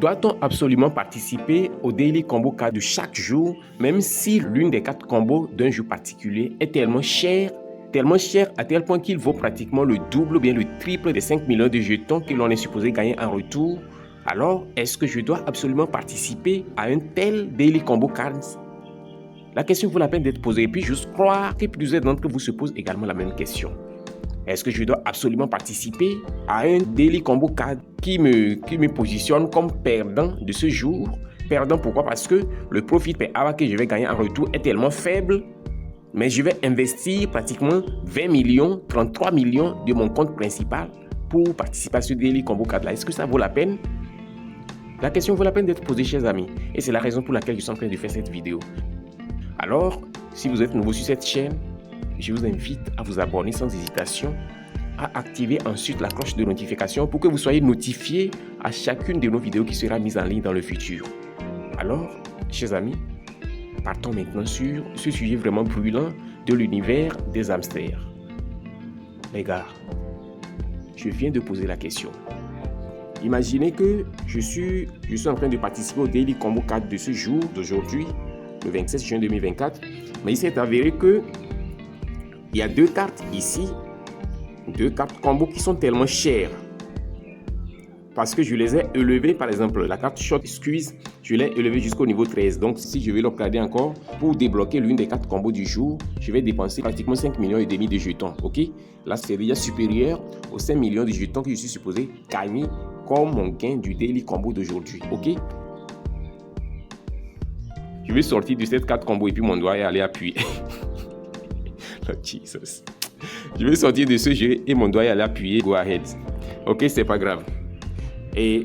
Doit-on absolument participer au Daily Combo Card de chaque jour, même si l'une des 4 combos d'un jour particulier est tellement chère à tel point qu'il vaut pratiquement le double ou bien le triple des 5 millions de jetons que l'on est supposé gagner en retour? Alors, est-ce que je dois absolument participer à un tel Daily Combo Cards? La question vaut la peine d'être posée et puis je crois que plusieurs d'entre vous se posent également la même question. Est-ce que je dois absolument participer à un Daily Combo Card qui me positionne comme perdant de ce jour? Perdant pourquoi? Parce que le profit per hour que je vais gagner en retour est tellement faible, mais je vais investir pratiquement 20 millions, 33 millions de mon compte principal pour participer à ce Daily Combo Card là. Est-ce que ça vaut la peine? La question vaut la peine d'être posée, chers amis, et c'est la raison pour laquelle je suis en train de faire cette vidéo. Alors, si vous êtes nouveau sur cette chaîne, je vous invite à vous abonner sans hésitation, à activer ensuite la cloche de notification pour que vous soyez notifié à chacune de nos vidéos qui sera mise en ligne dans le futur. Alors, chers amis, partons maintenant sur ce sujet vraiment brûlant de l'univers des hamsters. Les gars, je viens de poser la question. Imaginez que je suis en train de participer au Daily Combo 4 de ce jour, d'aujourd'hui, le 27 juin 2024, mais il s'est avéré que il y a 2 cartes ici, 2 cartes combo qui sont tellement chères parce que je les ai élevées. Par exemple, la carte Short Squeeze, je l'ai élevée jusqu'au niveau 13. Donc, si je vais l'upgrader encore pour débloquer l'une des 4 combos du jour, je vais dépenser pratiquement 5 millions et demi de jetons. Ok, là, c'est déjà supérieur aux 5 millions de jetons que je suis supposé gagner comme mon gain du Daily Combo d'aujourd'hui. Ok, je vais sortir de cette 4 combo et puis mon doigt est allé appuyer. Oh, Jesus. Je vais sortir de ce jeu et mon doigt est allé appuyer Go Ahead. Ok, c'est pas grave. Et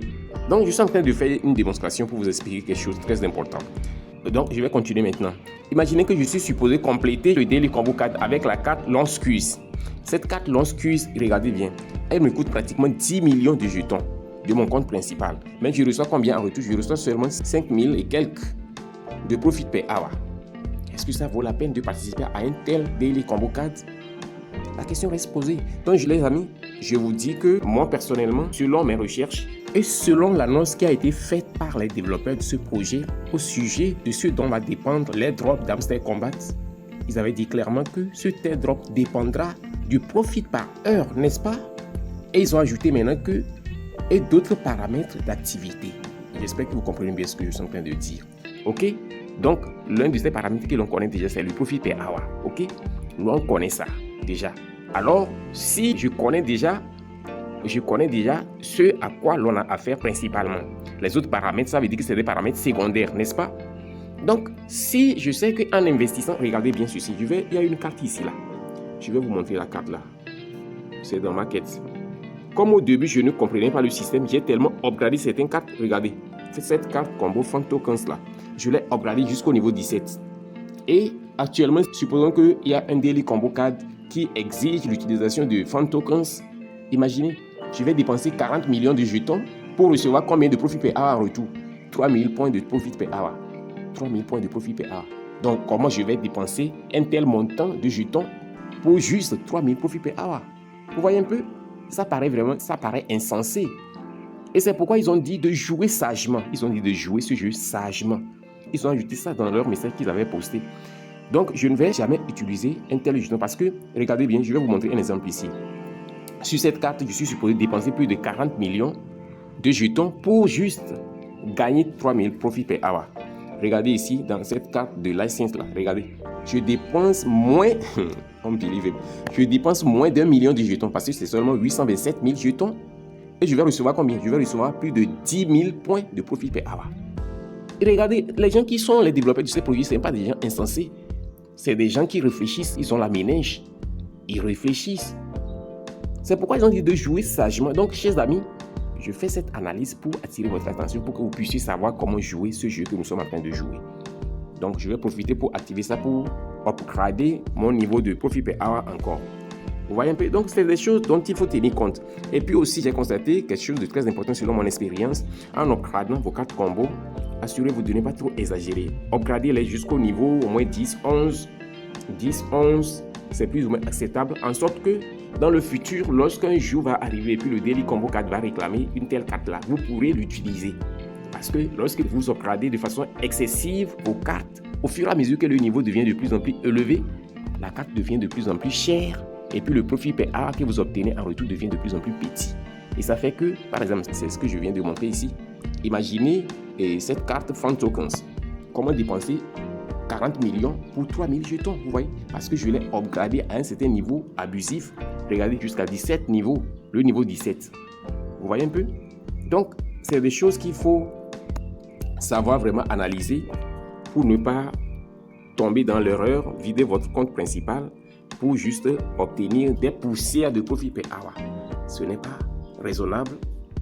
donc, je suis en train de faire une démonstration pour vous expliquer quelque chose de très important. Donc, je vais continuer maintenant. Imaginez que je suis supposé compléter le Daily Combo Card avec la carte Long Squeeze. Cette carte Long Squeeze, regardez bien, elle me coûte pratiquement 10 millions de jetons de mon compte principal. Mais je reçois combien en retour? Je reçois seulement 5 000 et quelques de profit per hour. Est-ce que ça vaut la peine de participer à un tel Daily Combo Card? La question reste posée. Donc, les amis, je vous dis que moi, personnellement, selon mes recherches et selon l'annonce qui a été faite par les développeurs de ce projet au sujet de ce dont va dépendre l'airdrop d'Hamster Combat, ils avaient dit clairement que ce airdrop dépendra du profit par heure, n'est-ce pas? Et ils ont ajouté maintenant que et d'autres paramètres d'activité. J'espère que vous comprenez bien ce que je suis en train de dire. Ok? Donc, l'un de ces paramètres que l'on connaît déjà, c'est le profit per hour. Ok? Nous, on connaît ça déjà. Alors, si je connais déjà ce à quoi l'on a affaire principalement. Les autres paramètres, ça veut dire que c'est des paramètres secondaires, n'est-ce pas? Donc, si je sais qu'en investissant, regardez bien ceci, il y a une carte ici, là. Je vais vous montrer la carte là. C'est dans ma quête. Comme au début, je ne comprenais pas le système, j'ai tellement upgradé certaines cartes. Regardez, cette carte combo Fan Tokens là, je l'ai upgradé jusqu'au niveau 17. Et actuellement, supposons qu'il y a un Daily Combo Card qui exige l'utilisation de Fan Tokens. Imaginez, je vais dépenser 40 millions de jetons pour recevoir combien de profit per hour en retour? 3000 points de profit per hour. 3000 points de profit per hour. Donc, comment je vais dépenser un tel montant de jetons pour juste 3000 profit per hour? Vous voyez un peu? Ça paraît insensé. Et c'est pourquoi ils ont dit de jouer sagement. Ils ont dit de jouer ce jeu sagement. Ils ont ajouté ça dans leur message qu'ils avaient posté. Donc, je ne vais jamais utiliser un tel jeton parce que, regardez bien, je vais vous montrer un exemple ici. Sur cette carte, je suis supposé dépenser plus de 40 millions de jetons pour juste gagner 3000 profits per hour. Regardez ici, dans cette carte de licence là, regardez. Je dépense moins, je dépense moins d'1 million de jetons parce que c'est seulement 827 000 jetons. Et je vais recevoir combien? Je vais recevoir plus de 10 000 points de profit per hour. Et regardez, les gens qui sont les développeurs de ces produits, ce ne sont pas des gens insensés. C'est des gens qui réfléchissent, ils ont la ménage. Ils réfléchissent. C'est pourquoi ils ont dit de jouer sagement. Donc, chers amis, je fais cette analyse pour attirer votre attention, pour que vous puissiez savoir comment jouer ce jeu que nous sommes en train de jouer. Donc, je vais profiter pour activer ça pour upgrader mon niveau de profit per hour encore. Vous voyez un peu? Donc, c'est des choses dont il faut tenir compte. Et puis aussi, j'ai constaté quelque chose de très important selon mon expérience. En upgradant vos cartes combo, assurez-vous de ne pas trop exagérer. Upgradez-les jusqu'au niveau au moins 10, 11. 10, 11, c'est plus ou moins acceptable. En sorte que dans le futur, lorsqu'un jour va arriver et puis le Daily Combo Card va réclamer une telle carte-là, vous pourrez l'utiliser. Parce que lorsque vous upgradez de façon excessive vos cartes, au fur et à mesure que le niveau devient de plus en plus élevé, la carte devient de plus en plus chère et puis le profit per hour que vous obtenez en retour devient de plus en plus petit. Et ça fait que, par exemple, c'est ce que je viens de montrer ici. Imaginez cette carte Fun Tokens. Comment dépenser 40 millions pour 3000 jetons, vous voyez? Parce que je l'ai upgradé à un certain niveau abusif. Regardez, jusqu'à 17 niveaux, le niveau 17. Vous voyez un peu? Donc, c'est des choses qu'il faut savoir vraiment analyser pour ne pas tomber dans l'erreur, vider votre compte principal pour juste obtenir des poussières de profit per hour. Ce n'est pas raisonnable.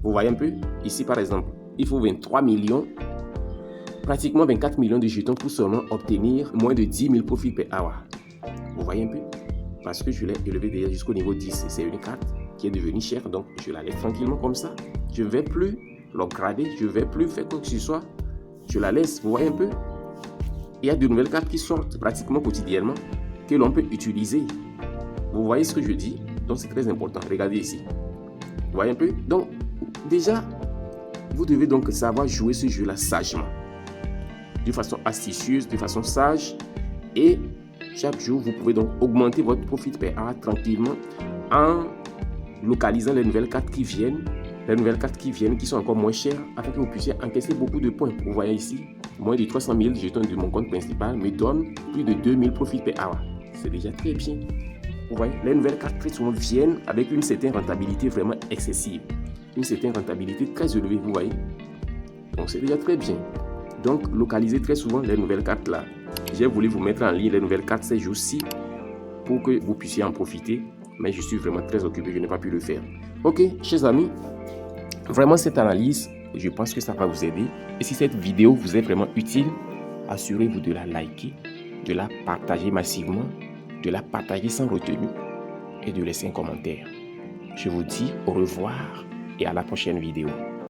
Vous voyez un peu? Ici, par exemple, il faut 23 millions, pratiquement 24 millions de jetons pour seulement obtenir moins de 10 000 profits per hour. Vous voyez un peu? Parce que je l'ai élevé déjà jusqu'au niveau 10. C'est une carte qui est devenue chère, donc je la laisse tranquillement comme ça. Je ne vais plus l'upgrader, je ne vais plus faire quoi que ce soit. Je la laisse, vous voyez un peu? Il y a de nouvelles cartes qui sortent pratiquement quotidiennement que l'on peut utiliser. Vous voyez ce que je dis? Donc c'est très important. Regardez ici. Vous voyez un peu? Donc déjà, vous devez donc savoir jouer ce jeu-là sagement. De façon astucieuse, de façon sage. Et chaque jour, vous pouvez donc augmenter votre profit per hour tranquillement en localisant les nouvelles cartes qui viennent. Les nouvelles cartes qui viennent, qui sont encore moins chères, afin que vous puissiez encaisser beaucoup de points. Vous voyez ici, moins de 300 000 jetons de mon compte principal me donnent plus de 2000 profits per hour. C'est déjà très bien. Vous voyez, les nouvelles cartes très souvent viennent avec une certaine rentabilité vraiment excessive. Une certaine rentabilité très élevée, vous voyez. Donc c'est déjà très bien. Donc localisez très souvent les nouvelles cartes là. J'ai voulu vous mettre en ligne les nouvelles cartes ces jours-ci pour que vous puissiez en profiter. Mais je suis vraiment très occupé, je n'ai pas pu le faire. Ok, chers amis, vraiment cette analyse, je pense que ça va vous aider. Et si cette vidéo vous est vraiment utile, assurez-vous de la liker, de la partager massivement, de la partager sans retenue et de laisser un commentaire. Je vous dis au revoir et à la prochaine vidéo.